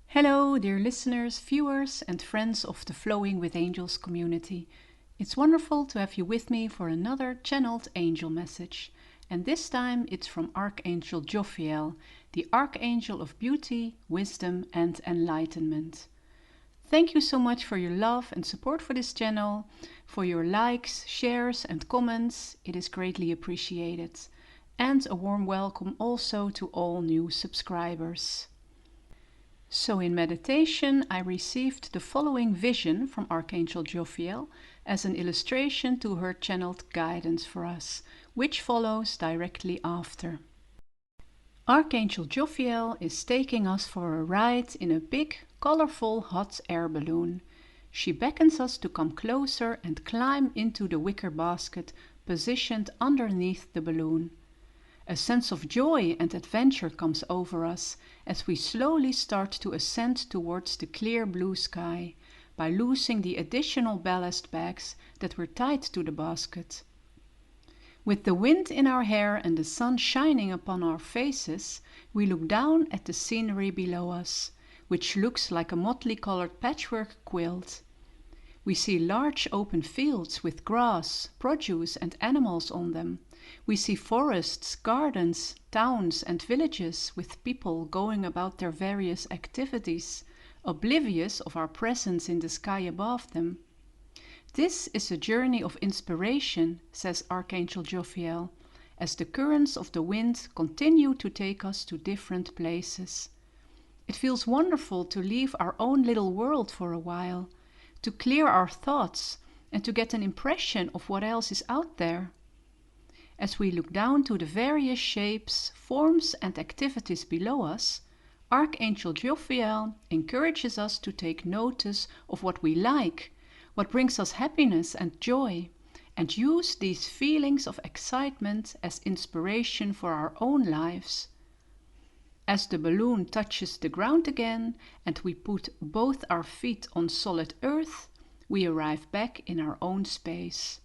Hello, dear listeners, viewers, and friends of the Flowing with Angels community. It's wonderful to have you with me for another channeled angel message. And this time it's from Archangel Jophiel, the Archangel of Beauty, Wisdom, and Enlightenment. Thank you so much for your love and support for this channel, for your likes, shares, and comments. It is greatly appreciated. And a warm welcome also to all new subscribers. So in meditation, I received the following vision from Archangel Jophiel as an illustration to her channeled guidance for us, which follows directly after. Archangel Jophiel is taking us for a ride in a big, colorful hot air balloon. She beckons us to come closer and climb into the wicker basket positioned underneath the balloon. A sense of joy and adventure comes over us as we slowly start to ascend towards the clear blue sky by loosing the additional ballast bags that were tied to the basket. With the wind in our hair and the sun shining upon our faces, we look down at the scenery below us, which looks like a motley colored patchwork quilt. We see large open fields with grass, produce, and animals on them. We see forests, gardens, towns, and villages with people going about their various activities, oblivious of our presence in the sky above them. This is a journey of inspiration, says Archangel Jophiel, as the currents of the wind continue to take us to different places. It feels wonderful to leave our own little world for a while, to clear our thoughts, and to get an impression of what else is out there. As we look down to the various shapes, forms, and activities below us, Archangel Jophiel encourages us to take notice of what we like, what brings us happiness and joy, and use these feelings of excitement as inspiration for our own lives. As the balloon touches the ground again and we put both our feet on solid earth, we arrive back in our own space.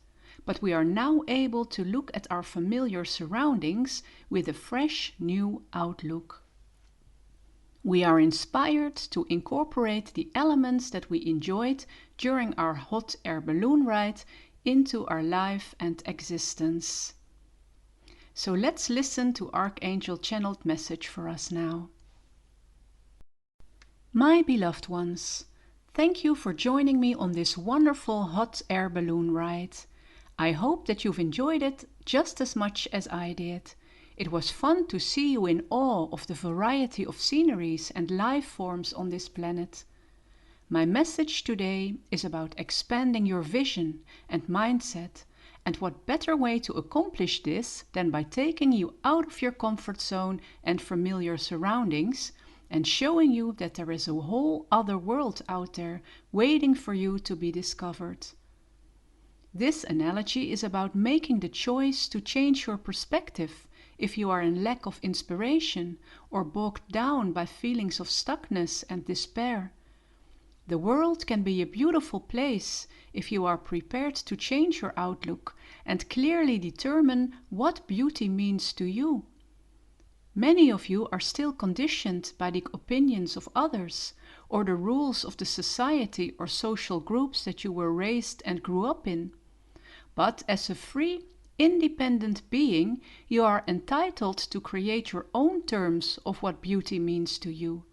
But we are now able to look at our familiar surroundings with a fresh new outlook. We are inspired to incorporate the elements that we enjoyed during our hot air balloon ride into our life and existence. So let's listen to Archangel channeled message for us now. My beloved ones, thank you for joining me on this wonderful hot air balloon ride. I hope that you've enjoyed it just as much as I did. It was fun to see you in awe of the variety of sceneries and life forms on this planet. My message today is about expanding your vision and mindset, and what better way to accomplish this than by taking you out of your comfort zone and familiar surroundings and showing you that there is a whole other world out there waiting for you to be discovered. This analogy is about making the choice to change your perspective if you are in lack of inspiration or bogged down by feelings of stuckness and despair. The world can be a beautiful place if you are prepared to change your outlook and clearly determine what beauty means to you. Many of you are still conditioned by the opinions of others or the rules of the society or social groups that you were raised and grew up in. But as a free, independent being, you are entitled to create your own terms of what beauty means to you.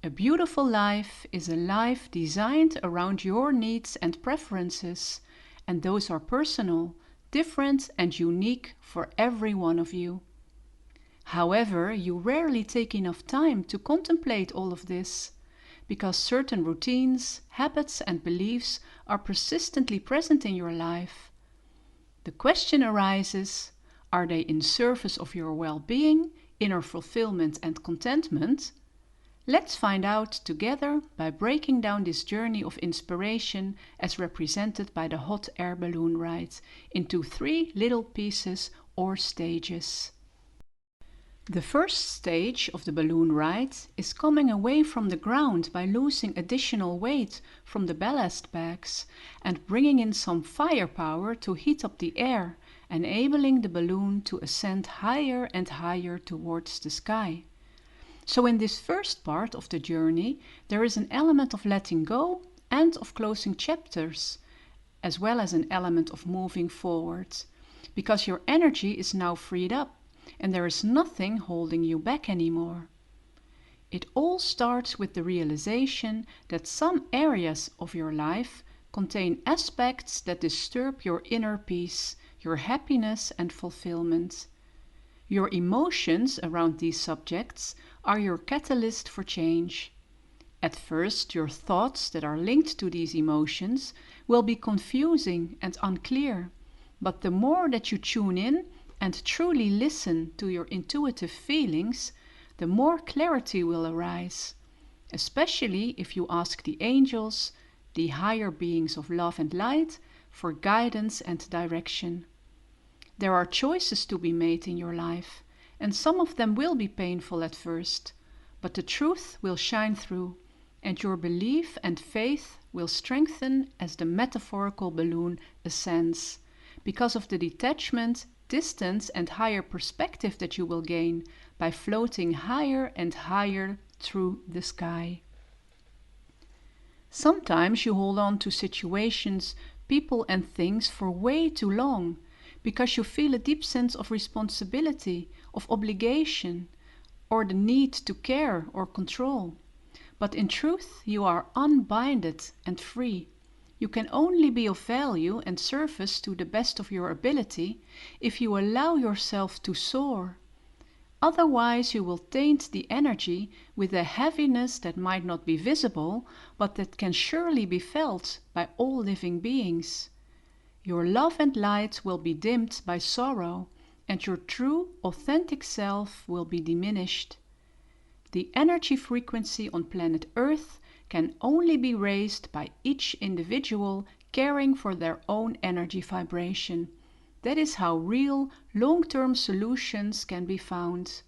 A beautiful life is a life designed around your needs and preferences, and those are personal, different, and unique for every one of you. However, you rarely take enough time to contemplate all of this, because certain routines, habits, and beliefs are persistently present in your life. The question arises, are they in service of your well-being, inner fulfillment, and contentment? Let's find out together by breaking down this journey of inspiration as represented by the hot air balloon ride into 3 little pieces or stages. The first stage of the balloon ride is coming away from the ground by losing additional weight from the ballast bags and bringing in some firepower to heat up the air enabling the balloon to ascend higher and higher towards the sky. So in this first part of the journey, there is an element of letting go and of closing chapters, as well as an element of moving forward, because your energy is now freed up and there is nothing holding you back anymore. It all starts with the realization that some areas of your life contain aspects that disturb your inner peace, your happiness and fulfillment. Your emotions around these subjects are your catalyst for change. At first, your thoughts that are linked to these emotions will be confusing and unclear, but the more that you tune in and truly listen to your intuitive feelings, the more clarity will arise, especially if you ask the angels, the higher beings of love and light, for guidance and direction. There are choices to be made in your life, and some of them will be painful at first, but the truth will shine through, and your belief and faith will strengthen as the metaphorical balloon ascends, because of the detachment, distance and higher perspective that you will gain by floating higher and higher through the sky. Sometimes you hold on to situations, people and things for way too long, because you feel a deep sense of responsibility, of obligation, or the need to care or control. But in truth, you are unbinded and free. You can only be of value and service to the best of your ability if you allow yourself to soar. Otherwise, you will taint the energy with a heaviness that might not be visible, but that can surely be felt by all living beings. Your love and light will be dimmed by sorrow, and your true, authentic self will be diminished. The energy frequency on planet Earth can only be raised by each individual caring for their own energy vibration. That is how real, long-term solutions can be found.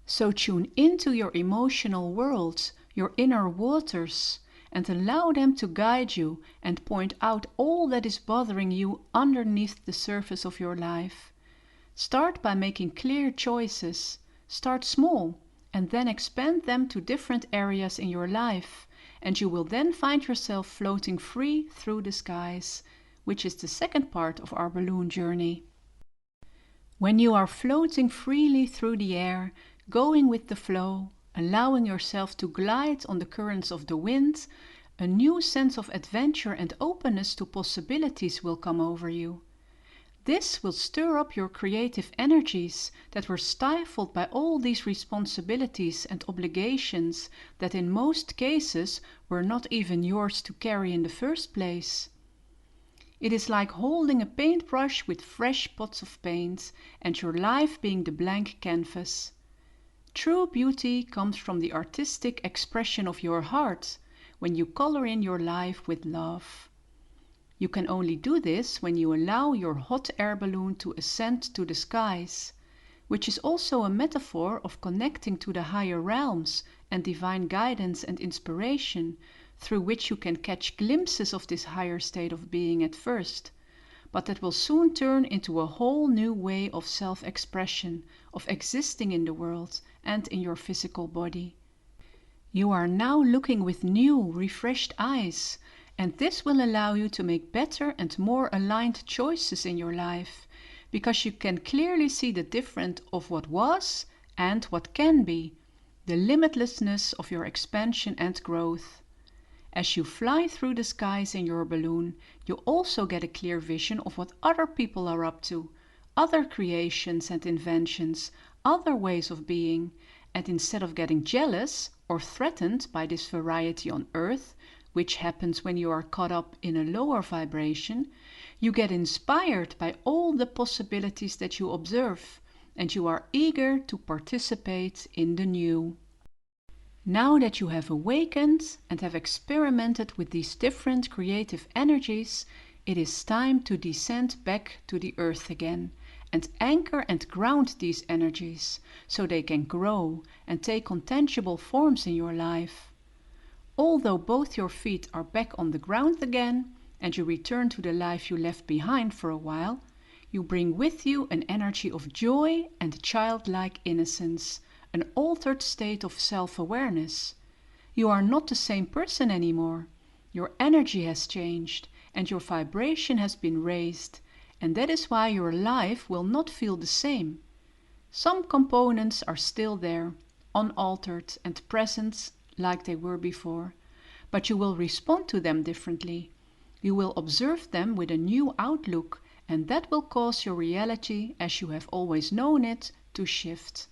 So tune into your emotional worlds, your inner waters, and allow them to guide you and point out all that is bothering you underneath the surface of your life. Start by making clear choices. Start small and then expand them to different areas in your life, and you will then find yourself floating free through the skies, which is the second part of our balloon journey. When you are floating freely through the air, going with the flow, allowing yourself to glide on the currents of the wind, a new sense of adventure and openness to possibilities will come over you. This will stir up your creative energies that were stifled by all these responsibilities and obligations that in most cases were not even yours to carry in the first place. It is like holding a paintbrush with fresh pots of paint and your life being the blank canvas. True beauty comes from the artistic expression of your heart when you color in your life with love. You can only do this when you allow your hot air balloon to ascend to the skies, which is also a metaphor of connecting to the higher realms and divine guidance and inspiration, through which you can catch glimpses of this higher state of being at first, but that will soon turn into a whole new way of self-expression, of existing in the world and in your physical body. You are now looking with new, refreshed eyes, and this will allow you to make better and more aligned choices in your life, because you can clearly see the difference of what was and what can be, the limitlessness of your expansion and growth. As you fly through the skies in your balloon, you also get a clear vision of what other people are up to, other creations and inventions, other ways of being, and instead of getting jealous or threatened by this variety on Earth, which happens when you are caught up in a lower vibration, you get inspired by all the possibilities that you observe, and you are eager to participate in the new. Now that you have awakened and have experimented with these different creative energies, it is time to descend back to the earth again and anchor and ground these energies so they can grow and take on tangible forms in your life. Although both your feet are back on the ground again and you return to the life you left behind for a while, You bring with you an energy of joy and childlike innocence, an altered state of self-awareness. You are not the same person anymore. Your energy has changed and your vibration has been raised, and that is why your life will not feel the same. Some components are still there, unaltered and present like they were before, but you will respond to them differently. You will observe them with a new outlook, and that will cause your reality, as you have always known it, to shift.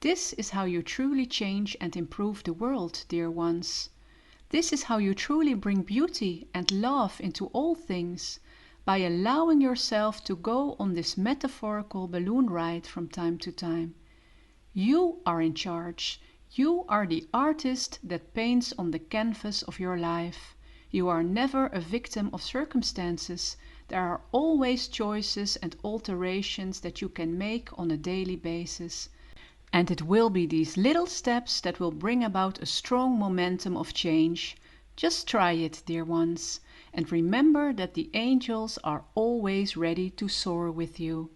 This is how you truly change and improve the world, dear ones. This is how you truly bring beauty and love into all things, by allowing yourself to go on this metaphorical balloon ride from time to time. You are in charge. You are the artist that paints on the canvas of your life. You are never a victim of circumstances. There are always choices and alterations that you can make on a daily basis. And it will be these little steps that will bring about a strong momentum of change. Just try it, dear ones, and remember that the angels are always ready to soar with you.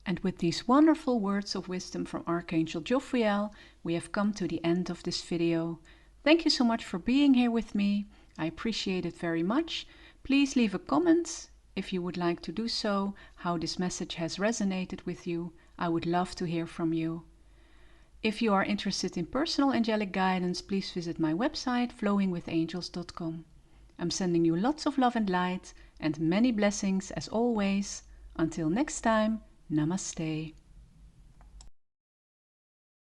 And with these wonderful words of wisdom from Archangel Jophiel, we have come to the end of this video. Thank you so much for being here with me. I appreciate it very much. Please leave a comment if you would like to do so, how this message has resonated with you. I would love to hear from you. If you are interested in personal angelic guidance, please visit my website flowingwithangels.com. I'm sending you lots of love and light and many blessings as always. Until next time, Namaste.